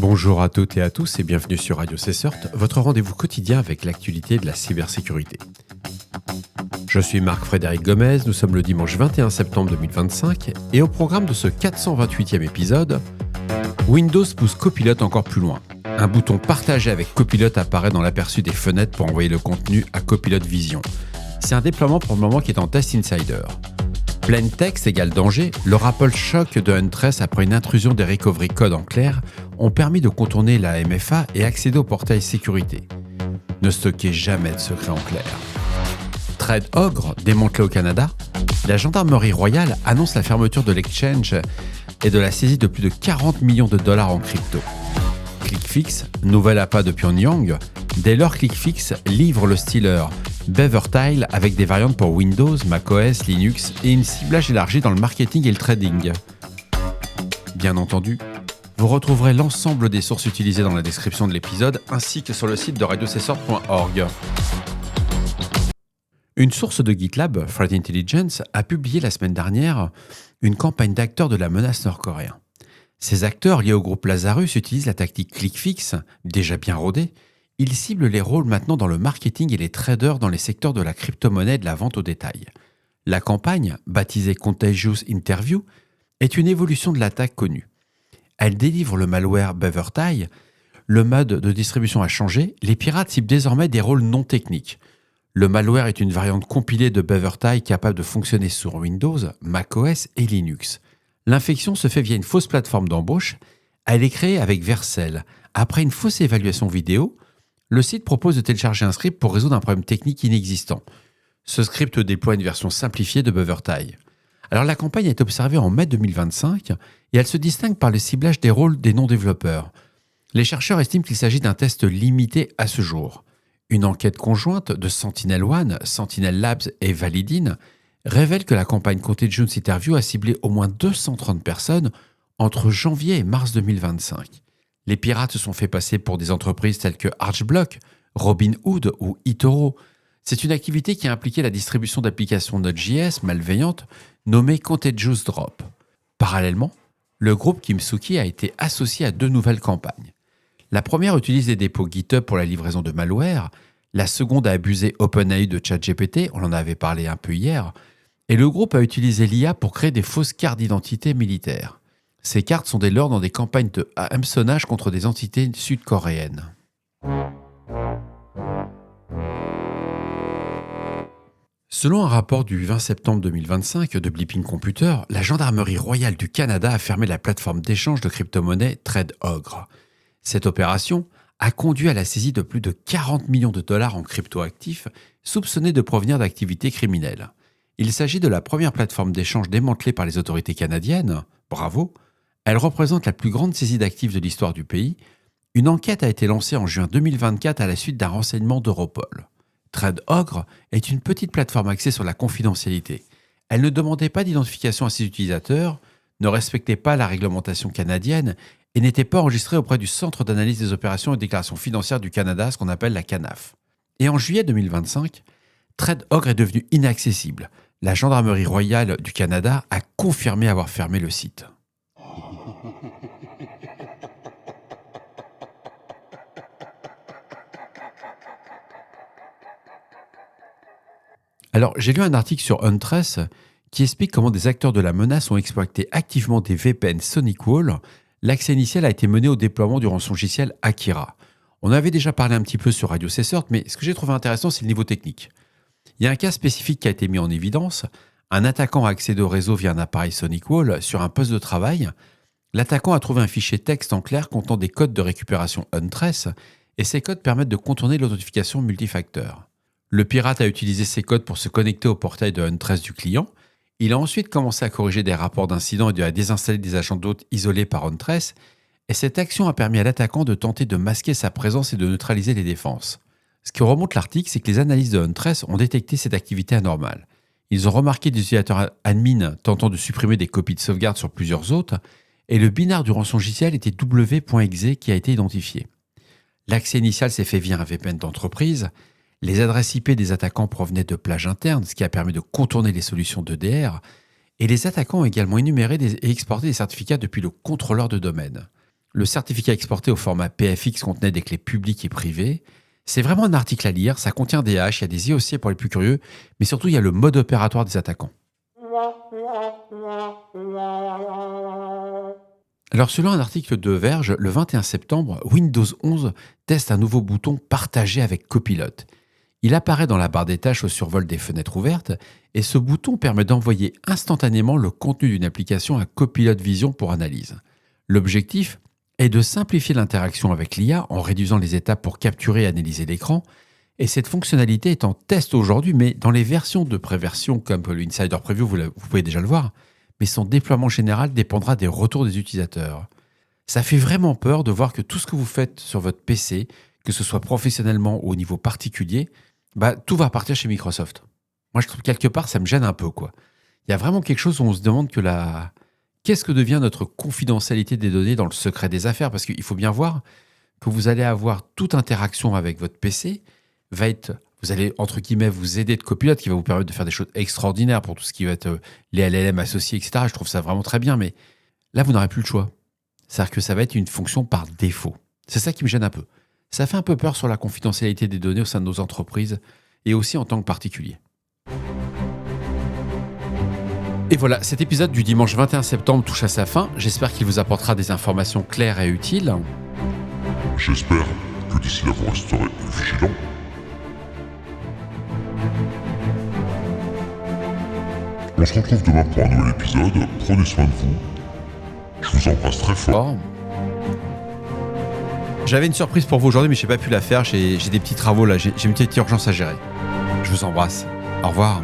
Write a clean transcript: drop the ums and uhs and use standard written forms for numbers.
Bonjour à toutes et à tous et bienvenue sur Radio CSERT, votre rendez-vous quotidien avec l'actualité de la cybersécurité. Je suis Marc-Frédéric Gomez, nous sommes le dimanche 21 septembre 2025 et au programme de ce 428e épisode, Windows pousse Copilot encore plus loin. Un bouton partagé avec Copilot apparaît dans l'aperçu des fenêtres pour envoyer le contenu à Copilot Vision. C'est un déploiement pour le moment qui est en test insider. Plain text égale danger, le rappel choc de Huntress après une intrusion des recovery codes en clair ont permis de contourner la MFA et accéder au portail sécurité. Ne stockez jamais de secrets en clair. ThreadOgre, démantelé au Canada, la gendarmerie royale annonce la fermeture de l'exchange et de la saisie de plus de 40 millions de dollars en crypto. ClickFix, nouvel appât de Pyongyang, dès lors ClickFix livre le stealer BeaverTile avec des variantes pour Windows, macOS, Linux et une ciblage élargie dans le marketing et le trading. Bien entendu, vous retrouverez l'ensemble des sources utilisées dans la description de l'épisode ainsi que sur le site de radiocessor.org. Une source de GitLab, Threat Intelligence, a publié la semaine dernière une campagne d'acteurs de la menace nord-coréen. Ces acteurs liés au groupe Lazarus utilisent la tactique ClickFix, déjà bien rodée. Ils ciblent les rôles maintenant dans le marketing et les traders dans les secteurs de la crypto-monnaie et de la vente au détail. La campagne, baptisée Contagious Interview, est une évolution de l'attaque connue. Elle délivre le malware BeaverTile. Le mode de distribution a changé. Les pirates ciblent désormais des rôles non techniques. Le malware est une variante compilée de BeaverTile capable de fonctionner sur Windows, macOS et Linux. L'infection se fait via une fausse plateforme d'embauche. Elle est créée avec Vercel. Après une fausse évaluation vidéo, le site propose de télécharger un script pour résoudre un problème technique inexistant. Ce script déploie une version simplifiée de BeaverTile. Alors la campagne est observée en mai 2025 et elle se distingue par le ciblage des rôles des non-développeurs. Les chercheurs estiment qu'il s'agit d'un test limité à ce jour. Une enquête conjointe de SentinelOne, Sentinel Labs et Validin révèle que la campagne Contagious Interview a ciblé au moins 230 personnes entre janvier et mars 2025. Les pirates se sont fait passer pour des entreprises telles que Archblock, Robinhood ou eToro. C'est une activité qui a impliqué la distribution d'applications Node.js malveillantes nommées Contagious Drop. Parallèlement, le groupe Kimsuki a été associé à deux nouvelles campagnes. La première utilise des dépôts GitHub pour la livraison de malware, la seconde a abusé OpenAI de ChatGPT, on en avait parlé un peu hier, et le groupe a utilisé l'IA pour créer des fausses cartes d'identité militaires. Ces cartes sont dès lors dans des campagnes de hameçonnage contre des entités sud-coréennes. Selon un rapport du 20 septembre 2025 de Blipping Computer, la gendarmerie royale du Canada a fermé la plateforme d'échange de crypto-monnaies ThreadOgre. Cette opération a conduit à la saisie de plus de 40 millions de dollars en crypto-actifs soupçonnés de provenir d'activités criminelles. Il s'agit de la première plateforme d'échange démantelée par les autorités canadiennes. Bravo! Elle représente la plus grande saisie d'actifs de l'histoire du pays. Une enquête a été lancée en juin 2024 à la suite d'un renseignement d'Europol. ThreadOgre est une petite plateforme axée sur la confidentialité. Elle ne demandait pas d'identification à ses utilisateurs, ne respectait pas la réglementation canadienne et n'était pas enregistrée auprès du Centre d'analyse des opérations et déclarations financières du Canada, ce qu'on appelle la CANAF. Et en juillet 2025, ThreadOgre est devenu inaccessible. La gendarmerie royale du Canada a confirmé avoir fermé le site. Alors, j'ai lu un article sur Huntress qui explique comment des acteurs de la menace ont exploité activement des VPN SonicWall. L'accès initial a été mené au déploiement du rançongiciel Akira. On avait déjà parlé un petit peu sur Radio CSERT, mais ce que j'ai trouvé intéressant, c'est le niveau technique. Il y a un cas spécifique qui a été mis en évidence. Un attaquant a accédé au réseau via un appareil SonicWall sur un poste de travail. L'attaquant a trouvé un fichier texte en clair contenant des codes de récupération Huntress et ces codes permettent de contourner l'authentification multifacteur. Le pirate a utilisé ces codes pour se connecter au portail de Huntress du client. Il a ensuite commencé à corriger des rapports d'incidents et à désinstaller des agents d'hôtes isolés par Huntress et cette action a permis à l'attaquant de tenter de masquer sa présence et de neutraliser les défenses. Ce qui remonte l'article, c'est que les analystes de Huntress ont détecté cette activité anormale. Ils ont remarqué des utilisateurs admin tentant de supprimer des copies de sauvegarde sur plusieurs hôtes et le binaire du rançongiciel était w.exe qui a été identifié. L'accès initial s'est fait via un VPN d'entreprise. Les adresses IP des attaquants provenaient de plages internes, ce qui a permis de contourner les solutions d'EDR. Et les attaquants ont également énuméré et exporté des certificats depuis le contrôleur de domaine. Le certificat exporté au format PFX contenait des clés publiques et privées. C'est vraiment un article à lire, ça contient des hashes, il y a des IOC pour les plus curieux, mais surtout il y a le mode opératoire des attaquants. Alors selon un article de Verge, le 21 septembre, Windows 11 teste un nouveau bouton partagé avec Copilot. Il apparaît dans la barre des tâches au survol des fenêtres ouvertes et ce bouton permet d'envoyer instantanément le contenu d'une application à Copilot Vision pour analyse. L'objectif est de simplifier l'interaction avec l'IA en réduisant les étapes pour capturer et analyser l'écran. Et cette fonctionnalité est en test aujourd'hui, mais dans les versions de pré-version comme l'Insider Preview, vous pouvez déjà le voir, mais son déploiement général dépendra des retours des utilisateurs. Ça fait vraiment peur de voir que tout ce que vous faites sur votre PC, que ce soit professionnellement ou au niveau particulier, tout va partir chez Microsoft. Moi, je trouve quelque part, ça me gêne un peu, quoi. Il y a vraiment quelque chose où on se demande qu'est-ce que devient notre confidentialité des données dans le secret des affaires? Parce qu'il faut bien voir que vous allez avoir toute interaction avec votre PC, vous allez, entre guillemets, vous aider de Copilot qui va vous permettre de faire des choses extraordinaires pour tout ce qui va être les LLM associés, etc. Je trouve ça vraiment très bien, mais là, vous n'aurez plus le choix. C'est-à-dire que ça va être une fonction par défaut. C'est ça qui me gêne un peu. Ça fait un peu peur sur la confidentialité des données au sein de nos entreprises et aussi en tant que particulier. Et voilà, cet épisode du dimanche 21 septembre touche à sa fin. J'espère qu'il vous apportera des informations claires et utiles. J'espère que d'ici là vous resterez vigilants. On se retrouve demain pour un nouvel épisode. Prenez soin de vous. Je vous embrasse très fort. J'avais une surprise pour vous aujourd'hui, mais je n'ai pas pu la faire. J'ai des petits travaux là. J'ai une petite urgence à gérer. Je vous embrasse. Au revoir.